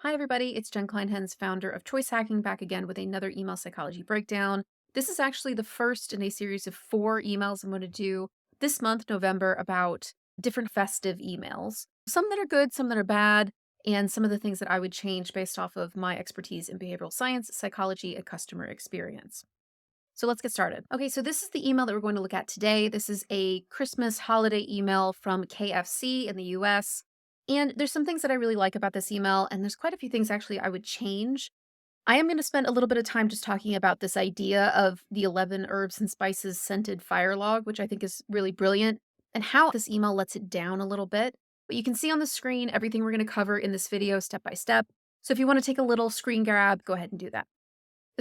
Hi, everybody. It's Jen Clinehens, founder of Choice Hacking, back again with another email psychology breakdown. This is actually the first in a series of 4 emails I'm going to do this month, November, about different festive emails. Some that are good, some that are bad, and some of the things that I would change based off of my expertise in behavioral science, psychology, and customer experience. So let's get started. Okay, so this is the email that we're going to look at today. This is a Christmas holiday email from KFC in the US. And there's some things that I really like about this email, and there's quite a few things actually I would change. I am going to spend a little bit of time just talking about this idea of the 11 herbs and spices scented fire log, which I think is really brilliant, and how this email lets it down a little bit. But you can see on the screen everything we're going to cover in this video step by step. So if you want to take a little screen grab, go ahead and do that.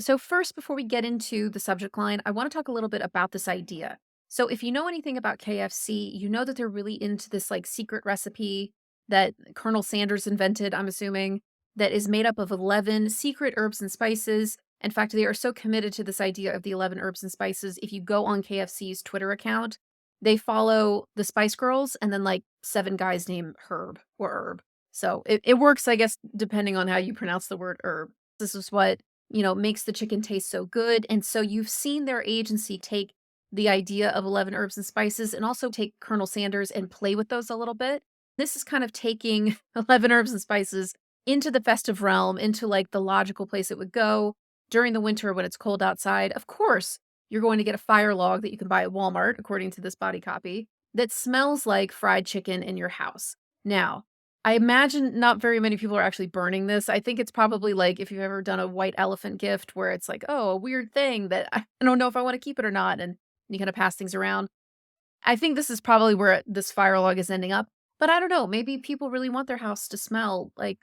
So first, before we get into the subject line, I want to talk a little bit about this idea. So if you know anything about KFC, you know that they're really into this like secret recipe that Colonel Sanders invented, I'm assuming, that is made up of 11 secret herbs and spices. In fact, they are so committed to this idea of the 11 herbs and spices. If you go on KFC's Twitter account, they follow the Spice Girls and then like 7 guys named Herb or Herb. So it works, I guess, depending on how you pronounce the word herb. This is what makes the chicken taste so good. And so you've seen their agency take the idea of 11 herbs and spices and also take Colonel Sanders and play with those a little bit. This is kind of taking 11 herbs and spices into the festive realm, into like the logical place it would go during the winter when it's cold outside. Of course, you're going to get a fire log that you can buy at Walmart, according to this body copy, that smells like fried chicken in your house. Now, I imagine not very many people are actually burning this. I think it's probably like if you've ever done a white elephant gift where it's like, oh, a weird thing that I don't know if I want to keep it or not. And you kind of pass things around. I think this is probably where this fire log is ending up. But I don't know. Maybe people really want their house to smell like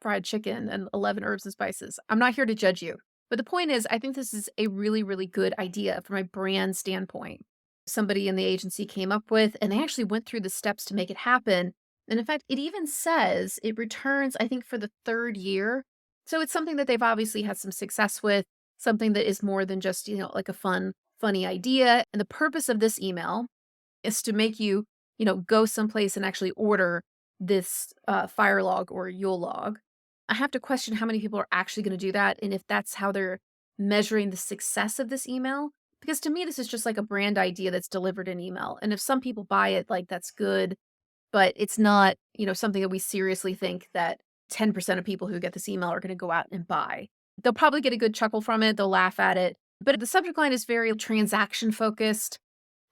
fried chicken and 11 herbs and spices. I'm not here to judge you. But the point is, I think this is a really, really good idea from a brand standpoint. Somebody in the agency came up with, and they actually went through the steps to make it happen. And in fact, it even says it returns, I think, for the 3rd year. So it's something that they've obviously had some success with, something that is more than just, like a funny idea. And the purpose of this email is to make you, go someplace and actually order this fire log or Yule log. I have to question how many people are actually going to do that and if that's how they're measuring the success of this email. Because to me, this is just like a brand idea that's delivered in email. And if some people buy it, like that's good, but it's not, something that we seriously think that 10% of people who get this email are going to go out and buy. They'll probably get a good chuckle from it. They'll laugh at it. But the subject line is very transaction focused.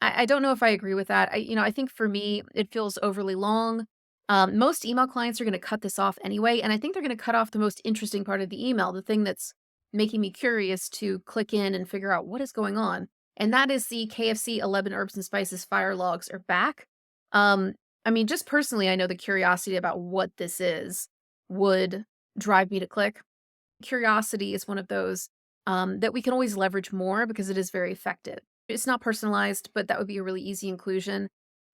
I don't know if I agree with that. I think for me, it feels overly long. Most email clients are going to cut this off anyway, and I think they're going to cut off the most interesting part of the email, the thing that's making me curious to click in and figure out what is going on. And that is the KFC 11 herbs and spices fire logs are back. Um, I mean, just personally, I know the curiosity about what this is would drive me to click. Curiosity is one of those that we can always leverage more because it is very effective. It's not personalized, but that would be a really easy inclusion.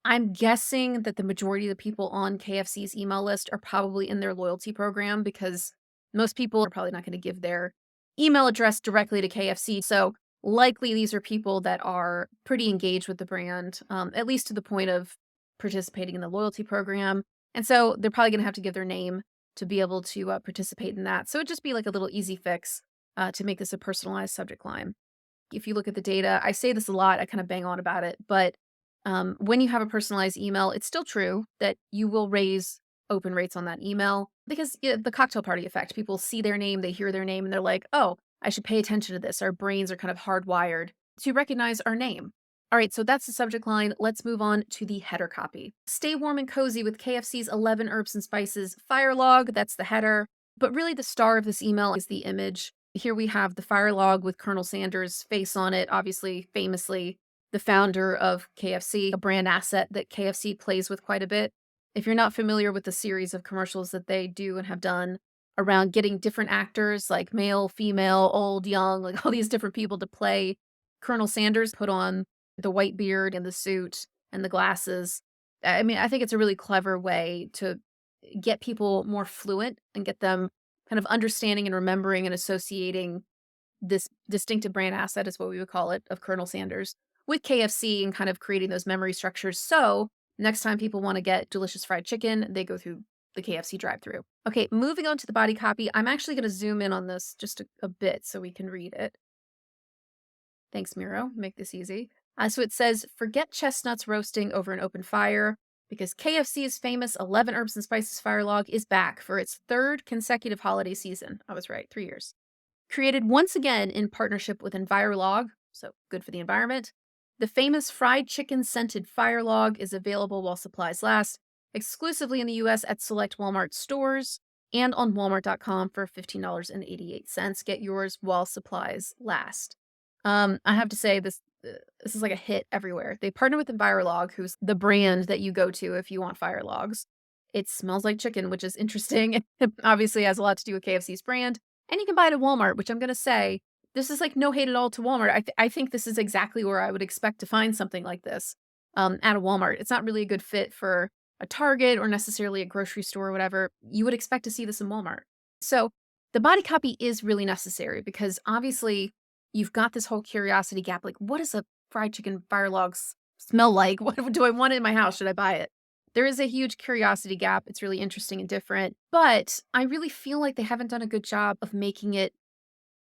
I'm guessing that the majority of the people on KFC's email list are probably in their loyalty program because most people are probably not going to give their email address directly to KFC. So likely these are people that are pretty engaged with the brand, at least to the point of participating in the loyalty program. And so they're probably going to have to give their name to be able to participate in that. So it'd just be like a little easy fix to make this a personalized subject line. If you look at the data, I say this a lot, I kind of bang on about it, but when you have a personalized email, it's still true that you will raise open rates on that email because the cocktail party effect. People see their name, they hear their name, and they're like, oh, I should pay attention to this. Our brains are kind of hardwired to recognize our name. All right, so that's the subject line. Let's move on to the header copy. Stay warm and cozy with KFC's 11 herbs and spices fire log. That's the header. But really, the star of this email is the image. Here we have the fire log with Colonel Sanders' face on it, obviously, famously, the founder of KFC, a brand asset that KFC plays with quite a bit. If you're not familiar with the series of commercials that they do and have done around getting different actors, like male, female, old, young, like all these different people to play Colonel Sanders, put on the white beard and the suit and the glasses. I mean, I think it's a really clever way to get people more fluent and get them kind of understanding and remembering and associating this distinctive brand asset is what we would call it of Colonel Sanders with KFC and kind of creating those memory structures. So next time people want to get delicious fried chicken, they go through the KFC drive-through. Okay, moving on to the body copy. I'm actually going to zoom in on this just a bit so we can read it. Thanks, Miro. Make this easy. So it says, forget chestnuts roasting over an open fire because KFC's famous 11 herbs and spices fire log is back for its third consecutive holiday season. I was right, 3 years. Created once again in partnership with Envirolog, so good for the environment. The famous fried chicken scented fire log is available while supplies last, exclusively in the US at select Walmart stores and on walmart.com for $15.88. Get yours while supplies last. I have to say this is like a hit everywhere. They partner with Envirolog, who's the brand that you go to if you want fire logs. It smells like chicken, which is interesting. It obviously has a lot to do with KFC's brand. And you can buy it at Walmart, which I'm gonna say, this is like no hate at all to Walmart. I think this is exactly where I would expect to find something like this, at a Walmart. It's not really a good fit for a Target or necessarily a grocery store or whatever. You would expect to see this in Walmart. So the body copy is really necessary because obviously you've got this whole curiosity gap. Like, what does a fried chicken fire logs smell like? What do I want in my house? Should I buy it? There is a huge curiosity gap. It's really interesting and different, but I really feel like they haven't done a good job of making it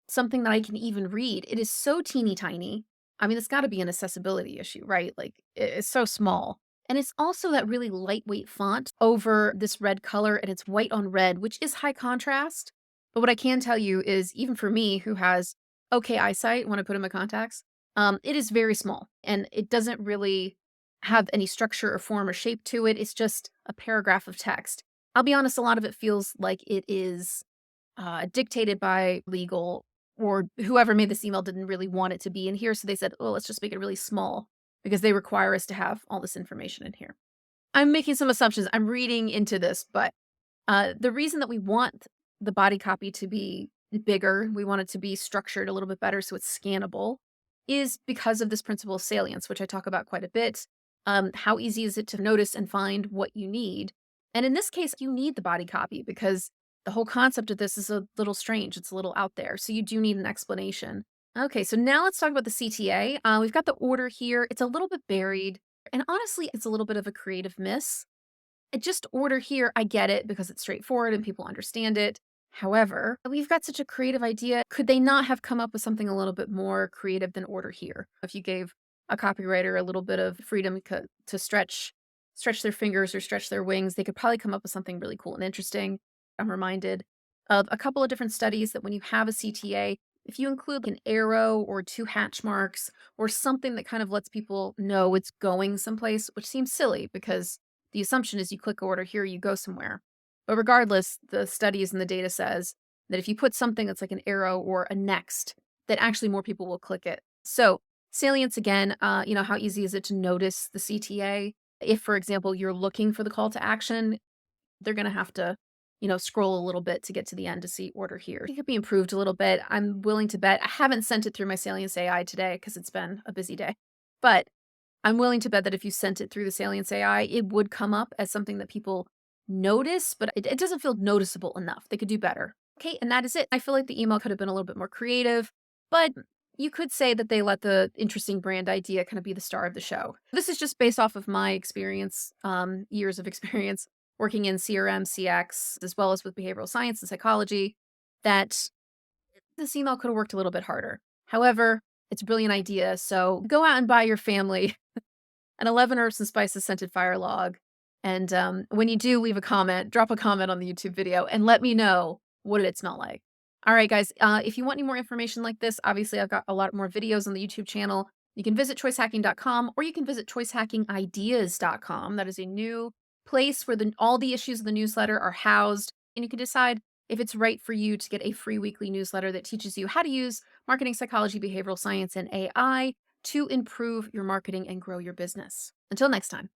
something that I can even read. It is so teeny tiny. I mean, it's got to be an accessibility issue, right? Like, it's so small. And it's also that really lightweight font over this red color, and it's white on red, which is high contrast. But what I can tell you is, even for me, who has okay eyesight when I put in my contacts, it is very small and it doesn't really have any structure or form or shape to it. It's just a paragraph of text. I'll be honest, a lot of it feels like it is dictated by legal or whoever made this email didn't really want it to be in here. So they said, oh, let's just make it really small because they require us to have all this information in here. I'm making some assumptions. I'm reading into this, but the reason that we want the body copy to be bigger, we want it to be structured a little bit better so it's scannable, is because of this principle of salience, which I talk about quite a bit. How easy is it to notice and find what you need? And in this case, you need the body copy because the whole concept of this is a little strange. It's a little out there. So you do need an explanation. Okay, so now let's talk about the CTA. We've got the order here. It's a little bit buried. And honestly, it's a little bit of a creative miss. Just order here, I get it because it's straightforward and people understand it. However, we've got such a creative idea. Could they not have come up with something a little bit more creative than order here? If you gave a copywriter a little bit of freedom to stretch their fingers or stretch their wings, they could probably come up with something really cool and interesting. I'm reminded of a couple of different studies that when you have a CTA, if you include an arrow or 2 hatch marks or something that kind of lets people know it's going someplace, which seems silly because the assumption is you click order here, you go somewhere. But regardless, the studies and the data says that if you put something that's like an arrow or a next, that actually more people will click it. So salience again, how easy is it to notice the CTA? If, for example, you're looking for the call to action, they're going to have to, scroll a little bit to get to the end to see order here. It could be improved a little bit. I'm willing to bet. I haven't sent it through my Salience AI today because it's been a busy day. But I'm willing to bet that if you sent it through the Salience AI, it would come up as something that people notice, but it doesn't feel noticeable enough. They could do better. Okay, and that is it. I feel like the email could have been a little bit more creative, but you could say that they let the interesting brand idea kind of be the star of the show. This is just based off of my experience, years of experience working in CRM, CX, as well as with behavioral science and psychology, that this email could have worked a little bit harder. However, it's a brilliant idea, so go out and buy your family an 11 herbs and spices scented fire log. And when you do leave a comment, drop a comment on the YouTube video and let me know what did it smell like. All right, guys, if you want any more information like this, obviously I've got a lot more videos on the YouTube channel. You can visit choicehacking.com or you can visit choicehackingideas.com. That is a new place where all the issues of the newsletter are housed, and you can decide if it's right for you to get a free weekly newsletter that teaches you how to use marketing psychology, behavioral science, and AI to improve your marketing and grow your business. Until next time.